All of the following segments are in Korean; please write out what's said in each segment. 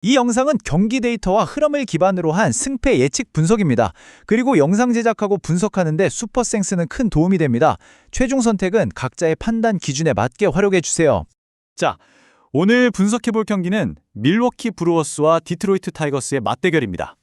이 영상은 경기 데이터와 흐름을 기반으로 한 승패 예측 분석입니다. 그리고 영상 제작하고 분석하는데 슈퍼센스는 큰 도움이 됩니다. 최종 선택은 각자의 판단 기준에 맞게 활용해 주세요. 자, 오늘 분석해볼 경기는 밀워키 브루어스와 디트로이트 타이거스의 맞대결입니다.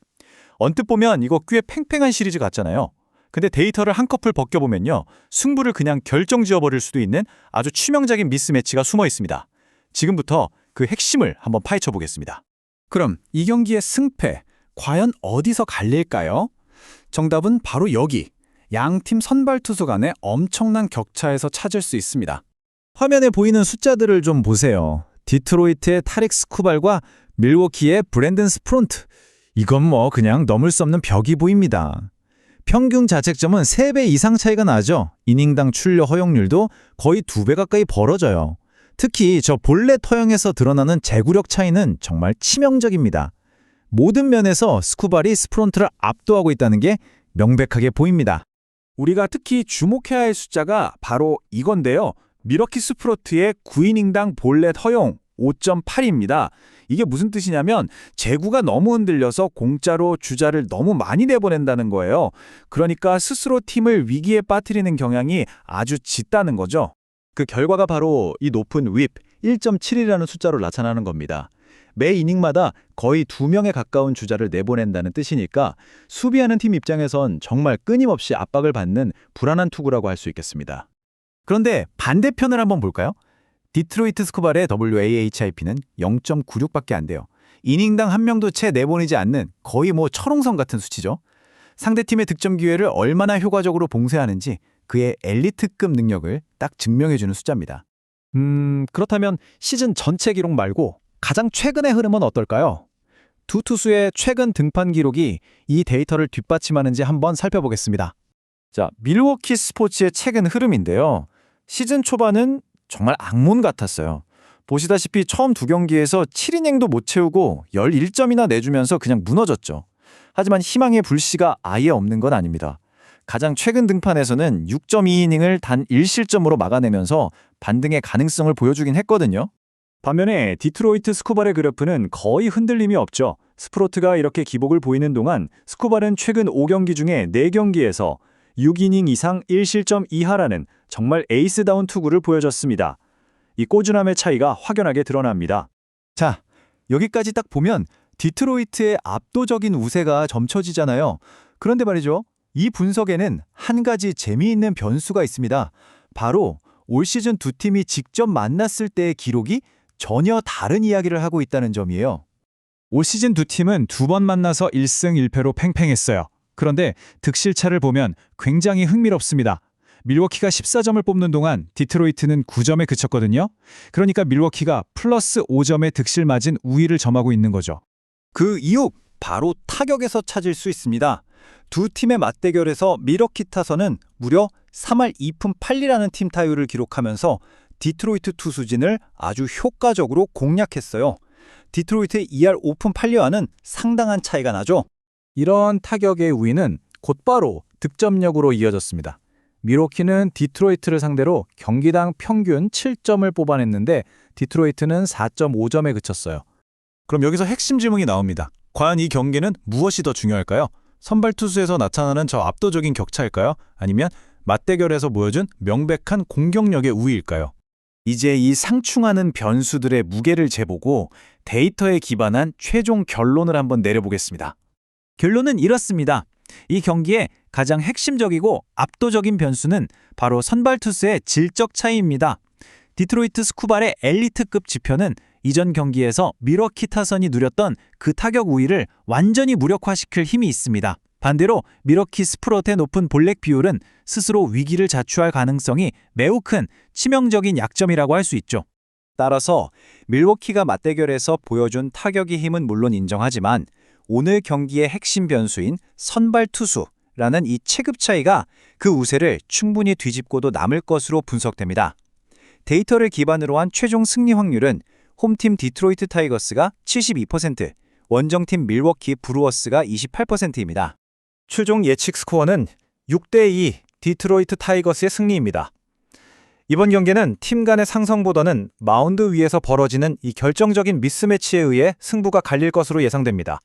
언뜻 보면 이거 꽤 팽팽한 시리즈 같잖아요. 근데 데이터를 한꺼풀 벗겨보면요, 승부를 그냥 결정지어버릴 수도 있는 아주 치명적인 미스매치가 숨어 있습니다. 지금부터 그 핵심을 한번 파헤쳐 보겠습니다. 그럼 이 경기의 승패, 과연 어디서 갈릴까요? 정답은 바로 여기, 양팀 선발 투수 간의 엄청난 격차에서 찾을 수 있습니다. 화면에 보이는 숫자들을 좀 보세요. 디트로이트의 타릭 스쿠발과 밀워키의 브랜든 스프론트. 이건 뭐 그냥 넘을 수 없는 벽이 보입니다. 평균 자책점은 3배 이상 차이가 나죠. 이닝당 출루 허용률도 거의 2배 가까이 벌어져요. 특히 저 볼넷 허용에서 드러나는 제구력 차이는 정말 치명적입니다. 모든 면에서 스쿠발이 스프론트를 압도하고 있다는 게 명백하게 보입니다. 우리가 특히 주목해야 할 숫자가 바로 이건데요. 밀워키 스프로트의 9이닝당 볼넷 허용 5.8입니다. 이게 무슨 뜻이냐면 제구가 너무 흔들려서 공짜로 주자를 너무 많이 내보낸다는 거예요. 그러니까 스스로 팀을 위기에 빠뜨리는 경향이 아주 짙다는 거죠. 그 결과가 바로 이 높은 윕 1.7이라는 숫자로 나타나는 겁니다. 매 이닝마다 거의 2명에 가까운 주자를 내보낸다는 뜻이니까 수비하는 팀 입장에선 정말 끊임없이 압박을 받는 불안한 투구라고 할 수 있겠습니다. 그런데 반대편을 한번 볼까요? 디트로이트 스쿠발의 WAHIP는 0.96밖에 안 돼요. 이닝당 한 명도 채 내보내지 않는 거의 뭐 철옹성 같은 수치죠. 상대팀의 득점 기회를 얼마나 효과적으로 봉쇄하는지 그의 엘리트급 능력을 딱 증명해주는 숫자입니다. 그렇다면 시즌 전체 기록 말고 가장 최근의 흐름은 어떨까요? 두 투수의 최근 등판 기록이 이 데이터를 뒷받침하는지 한번 살펴보겠습니다. 자, 밀워키 스포츠의 최근 흐름인데요. 시즌 초반은 정말 악몽 같았어요. 보시다시피 처음 2경기에서 7이닝도 못 채우고 11점이나 내주면서 그냥 무너졌죠. 하지만 희망의 불씨가 아예 없는 건 아닙니다. 가장 최근 등판에서는 6.2이닝을 단 1실점으로 막아내면서 반등의 가능성을 보여주긴 했거든요. 반면에 디트로이트 스쿠발의 그래프는 거의 흔들림이 없죠. 스프로트가 이렇게 기복을 보이는 동안 스쿠발은 최근 5경기 중에 4경기에서 6이닝 이상 1실점 이하라는 정말 에이스다운 투구를 보여줬습니다. 이 꾸준함의 차이가 확연하게 드러납니다. 자, 여기까지 딱 보면 디트로이트의 압도적인 우세가 점쳐지잖아요. 그런데 말이죠. 이 분석에는 한 가지 재미있는 변수가 있습니다. 바로 올 시즌 두 팀이 직접 만났을 때의 기록이 전혀 다른 이야기를 하고 있다는 점이에요. 올 시즌 두 팀은 2번 만나서 1승 1패로 팽팽했어요. 그런데 득실차를 보면 굉장히 흥미롭습니다. 밀워키가 14점을 뽑는 동안 디트로이트는 9점에 그쳤거든요. 그러니까 밀워키가 플러스 5점의 득실 마진 우위를 점하고 있는 거죠. 그 이유 바로 타격에서 찾을 수 있습니다. 두 팀의 맞대결에서 밀워키 타선은 무려 3할 2푼 8리라는 팀 타율을 기록하면서 디트로이트 투수진을 아주 효과적으로 공략했어요. 디트로이트의 2할 5푼 8리와는 상당한 차이가 나죠. 이러한 타격의 우위는 곧바로 득점력으로 이어졌습니다. 밀워키는 디트로이트를 상대로 경기당 평균 7점을 뽑아냈는데 디트로이트는 4.5점에 그쳤어요. 그럼 여기서 핵심 질문이 나옵니다. 과연 이 경기는 무엇이 더 중요할까요? 선발 투수에서 나타나는 저 압도적인 격차일까요? 아니면 맞대결에서 보여준 명백한 공격력의 우위일까요? 이제 이 상충하는 변수들의 무게를 재보고 데이터에 기반한 최종 결론을 한번 내려보겠습니다. 결론은 이렇습니다. 이 경기의 가장 핵심적이고 압도적인 변수는 바로 선발 투수의 질적 차이입니다. 디트로이트 스쿠발의 엘리트급 지표는 이전 경기에서 밀워키 타선이 누렸던 그 타격 우위를 완전히 무력화시킬 힘이 있습니다. 반대로 밀워키 스프로트의 높은 볼넷 비율은 스스로 위기를 자초할 가능성이 매우 큰 치명적인 약점이라고 할 수 있죠. 따라서 밀워키가 맞대결에서 보여준 타격의 힘은 물론 인정하지만 오늘 경기의 핵심 변수인 선발 투수라는 이 체급 차이가 그 우세를 충분히 뒤집고도 남을 것으로 분석됩니다. 데이터를 기반으로 한 최종 승리 확률은 홈팀 디트로이트 타이거스가 72%, 원정팀 밀워키 브루어스가 28%입니다. 최종 예측 스코어는 6대2 디트로이트 타이거스의 승리입니다. 이번 경기는 팀 간의 상성보다는 마운드 위에서 벌어지는 이 결정적인 미스매치에 의해 승부가 갈릴 것으로 예상됩니다.